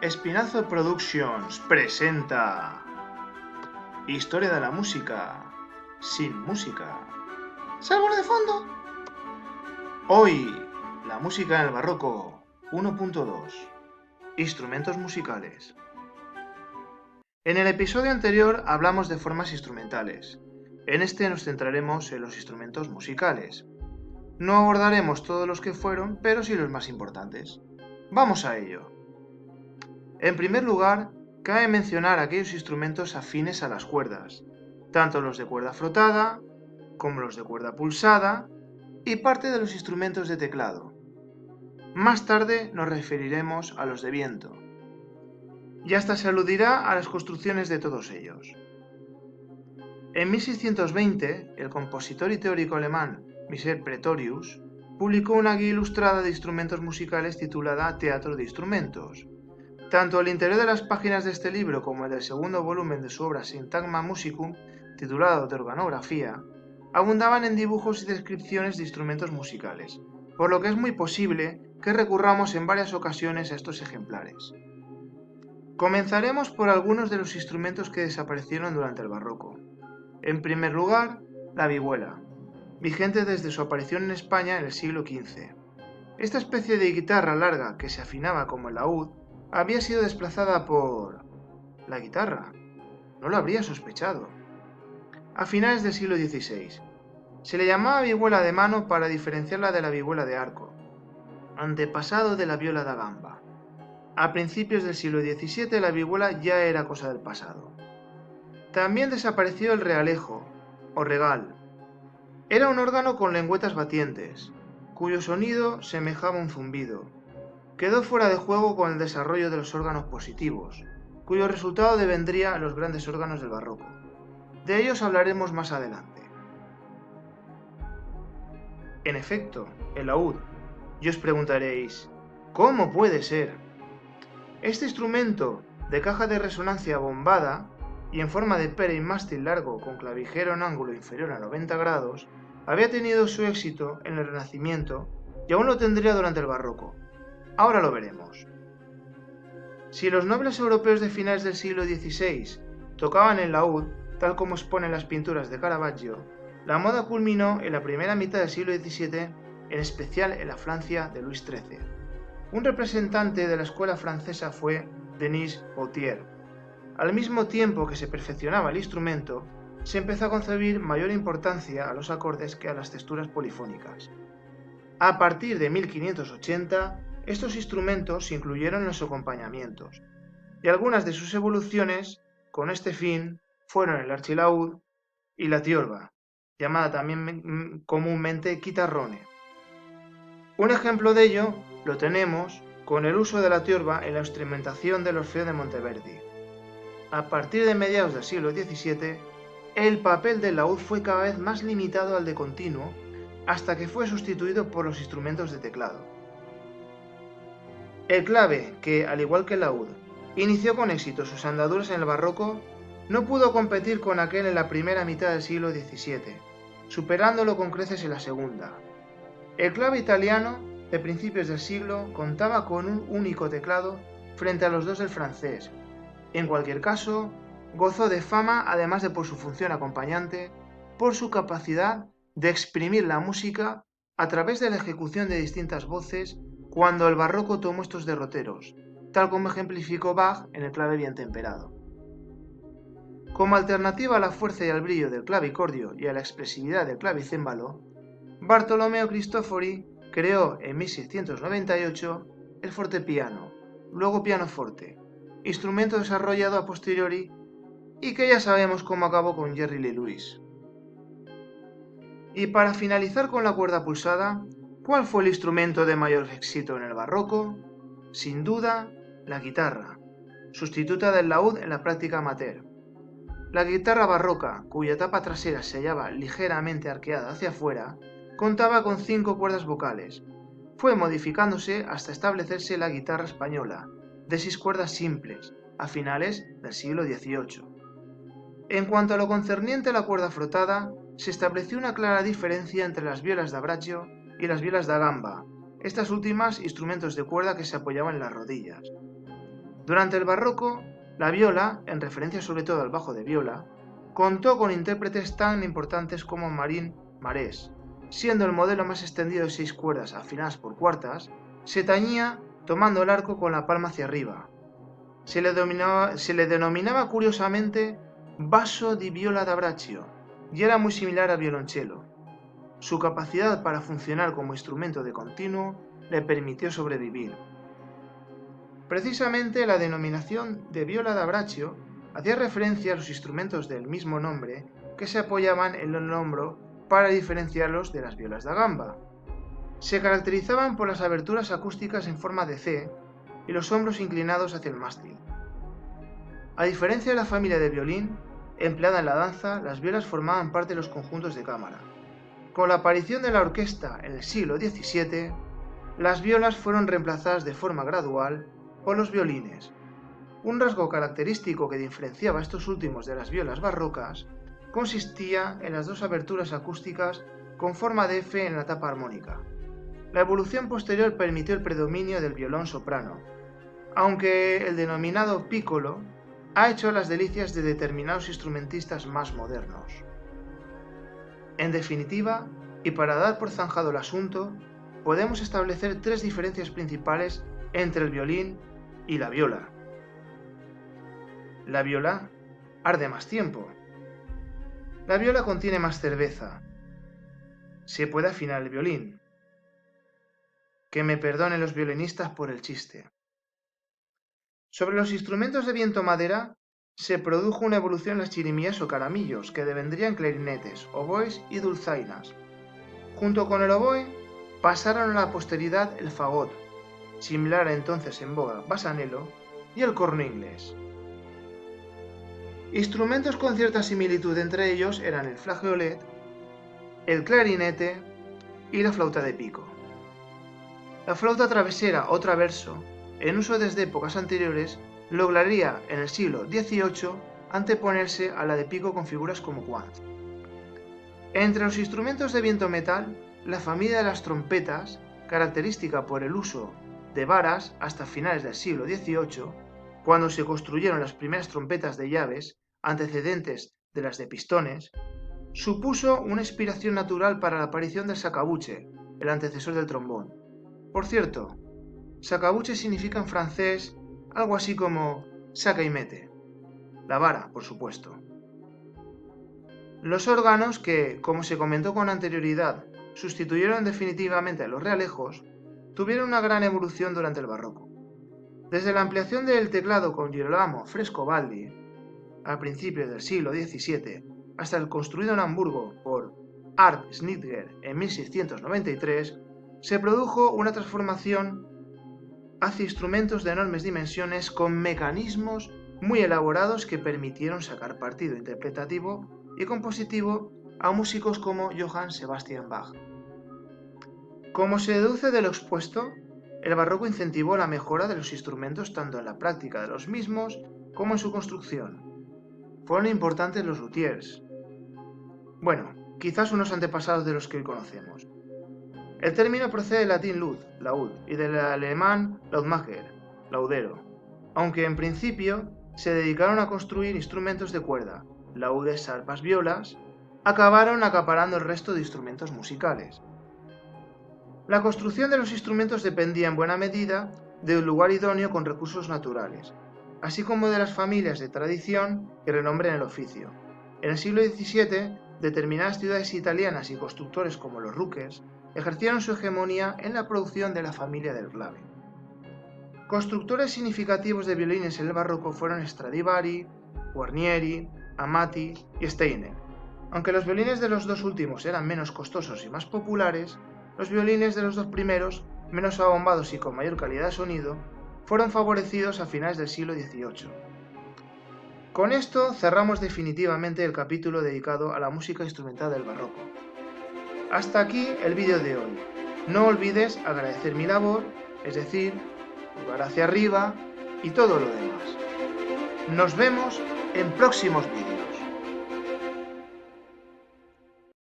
Espinazo Productions presenta Historia de la música sin música. ¡Salvo de fondo! Hoy, la música en el barroco 1.2. Instrumentos musicales. En el episodio anterior hablamos de formas instrumentales. En este nos centraremos en los instrumentos musicales. No abordaremos todos los que fueron, pero sí los más importantes. Vamos a ello. En primer lugar, cabe mencionar aquellos instrumentos afines a las cuerdas, tanto los de cuerda frotada como los de cuerda pulsada y parte de los instrumentos de teclado. Más tarde nos referiremos a los de viento. Y hasta se aludirá a las construcciones de todos ellos. En 1620, el compositor y teórico alemán Michel Praetorius publicó una guía ilustrada de instrumentos musicales titulada Teatro de Instrumentos. Tanto el interior de las páginas de este libro como el del segundo volumen de su obra Syntagma Musicum, titulado de organografía, abundaban en dibujos y descripciones de instrumentos musicales, por lo que es muy posible que recurramos en varias ocasiones a estos ejemplares. Comenzaremos por algunos de los instrumentos que desaparecieron durante el barroco. En primer lugar, la vihuela, vigente desde su aparición en España en el siglo XV. Esta especie de guitarra larga que se afinaba como el laúd había sido desplazada por la guitarra. No lo habría sospechado. A finales del siglo XVI. Se le llamaba vihuela de mano para diferenciarla de la vihuela de arco, antepasado de la viola da gamba. A principios del siglo XVII la vihuela ya era cosa del pasado. También desapareció el realejo, o regal. Era un órgano con lengüetas batientes, cuyo sonido semejaba un zumbido. Quedó fuera de juego con el desarrollo de los órganos positivos, cuyo resultado devendría a los grandes órganos del barroco. De ellos hablaremos más adelante. En efecto, el laúd. Y os preguntaréis, ¿cómo puede ser? Este instrumento, de caja de resonancia bombada y en forma de pera y mástil largo con clavijero en ángulo inferior a 90 grados, había tenido su éxito en el Renacimiento y aún lo tendría durante el barroco. Ahora lo veremos. Si los nobles europeos de finales del siglo XVI tocaban el laúd, tal como exponen las pinturas de Caravaggio, la moda culminó en la primera mitad del siglo XVII, en especial en la Francia de Luis XIII. Un representante de la escuela francesa fue Denis Gautier. Al mismo tiempo que se perfeccionaba el instrumento, se empezó a concebir mayor importancia a los acordes que a las texturas polifónicas. A partir de 1580, estos instrumentos se incluyeron en los acompañamientos, y algunas de sus evoluciones, con este fin, fueron el archilaúd y la tiorba, llamada también comúnmente chitarrone. Un ejemplo de ello lo tenemos con el uso de la tiorba en la instrumentación del Orfeo de Monteverdi. A partir de mediados del siglo XVII, el papel del laúd fue cada vez más limitado al de continuo, hasta que fue sustituido por los instrumentos de teclado. El clave, que, al igual que el laúd, inició con éxito sus andaduras en el barroco, no pudo competir con aquel en la primera mitad del siglo XVII, superándolo con creces en la segunda. El clave italiano, de principios del siglo, contaba con un único teclado frente a los dos del francés. En cualquier caso, gozó de fama, además de por su función acompañante, por su capacidad de exprimir la música a través de la ejecución de distintas voces cuando el barroco tomó estos derroteros, tal como ejemplificó Bach en el clave bien temperado. Como alternativa a la fuerza y al brillo del clavicordio y a la expresividad del clavicémbalo, Bartolomeo Cristofori creó en 1698 el fortepiano, luego pianoforte, instrumento desarrollado a posteriori y que ya sabemos cómo acabó con Jerry Lee Lewis. Y para finalizar con la cuerda pulsada, ¿cuál fue el instrumento de mayor éxito en el barroco? Sin duda, la guitarra, sustituta del laúd en la práctica amateur. La guitarra barroca, cuya tapa trasera se hallaba ligeramente arqueada hacia afuera, contaba con 5 cuerdas vocales. Fue modificándose hasta establecerse la guitarra española, de 6 cuerdas simples, a finales del siglo XVIII. En cuanto a lo concerniente a la cuerda frotada, se estableció una clara diferencia entre las violas da braccio y las violas da gamba, estas últimas instrumentos de cuerda que se apoyaban en las rodillas. Durante el barroco, la viola, en referencia sobre todo al bajo de viola, contó con intérpretes tan importantes como Marín Marés. Siendo el modelo más extendido de 6 cuerdas afinadas por cuartas, se tañía tomando el arco con la palma hacia arriba. Se le denominaba curiosamente basso di viola da braccio y era muy similar al violonchelo. Su capacidad para funcionar como instrumento de continuo le permitió sobrevivir. Precisamente la denominación de viola da braccio hacía referencia a los instrumentos del mismo nombre que se apoyaban en el hombro para diferenciarlos de las violas da gamba. Se caracterizaban por las aberturas acústicas en forma de C y los hombros inclinados hacia el mástil. A diferencia de la familia de violín, empleada en la danza, las violas formaban parte de los conjuntos de cámara. Con la aparición de la orquesta en el siglo XVII, las violas fueron reemplazadas de forma gradual por los violines. Un rasgo característico que diferenciaba estos últimos de las violas barrocas consistía en las dos aberturas acústicas con forma de F en la tapa armónica. La evolución posterior permitió el predominio del violón soprano, aunque el denominado piccolo ha hecho las delicias de determinados instrumentistas más modernos. En definitiva, y para dar por zanjado el asunto, podemos establecer 3 diferencias principales entre el violín y la viola. La viola arde más tiempo. La viola contiene más cerveza. Se puede afinar el violín. Que me perdonen los violinistas por el chiste. Sobre los instrumentos de viento-madera se produjo una evolución en las chirimías o caramillos, que devendrían clarinetes, oboes y dulzainas. Junto con el oboe, pasaron a la posteridad el fagot, similar a entonces en boga basanelo, y el corno inglés. Instrumentos con cierta similitud entre ellos eran el flageolet, el clarinete y la flauta de pico. La flauta travesera o traverso, en uso desde épocas anteriores, lograría en el siglo XVIII anteponerse a la de pico con figuras como Quanz. Entre los instrumentos de viento metal, la familia de las trompetas, característica por el uso de varas hasta finales del siglo XVIII, cuando se construyeron las primeras trompetas de llaves, antecedentes de las de pistones, supuso una inspiración natural para la aparición del sacabuche, el antecesor del trombón. Por cierto, sacabuche significa en francés algo así como saca y mete. La vara, por supuesto. Los órganos que, como se comentó con anterioridad, sustituyeron definitivamente a los realejos, tuvieron una gran evolución durante el barroco. Desde la ampliación del teclado con Girolamo Frescobaldi, a principios del siglo XVII, hasta el construido en Hamburgo por Art Schnitger en 1693, se produjo una transformación hacia instrumentos de enormes dimensiones con mecanismos muy elaborados que permitieron sacar partido interpretativo y compositivo a músicos como Johann Sebastian Bach. Como se deduce de lo expuesto, el barroco incentivó la mejora de los instrumentos tanto en la práctica de los mismos como en su construcción. Fueron importantes los luthiers. Bueno, quizás unos antepasados de los que hoy conocemos. El término procede del latín lud, laúd, y del alemán lautmacher, laudero, aunque en principio se dedicaron a construir instrumentos de cuerda, laúdes, arpas, violas, acabaron acaparando el resto de instrumentos musicales. La construcción de los instrumentos dependía en buena medida de un lugar idóneo con recursos naturales, así como de las familias de tradición y renombre en el oficio. En el siglo XVII, determinadas ciudades italianas y constructores como los Ruckers ejercieron su hegemonía en la producción de la familia del clave. Constructores significativos de violines en el barroco fueron Stradivari, Guarnieri, Amati y Steiner. Aunque los violines de los dos últimos eran menos costosos y más populares, los violines de los dos primeros, menos abombados y con mayor calidad de sonido, fueron favorecidos a finales del siglo XVIII. Con esto cerramos definitivamente el capítulo dedicado a la música instrumental del barroco. Hasta aquí el vídeo de hoy. No olvides agradecer mi labor, es decir, pulgar hacia arriba y todo lo demás. Nos vemos en próximos vídeos.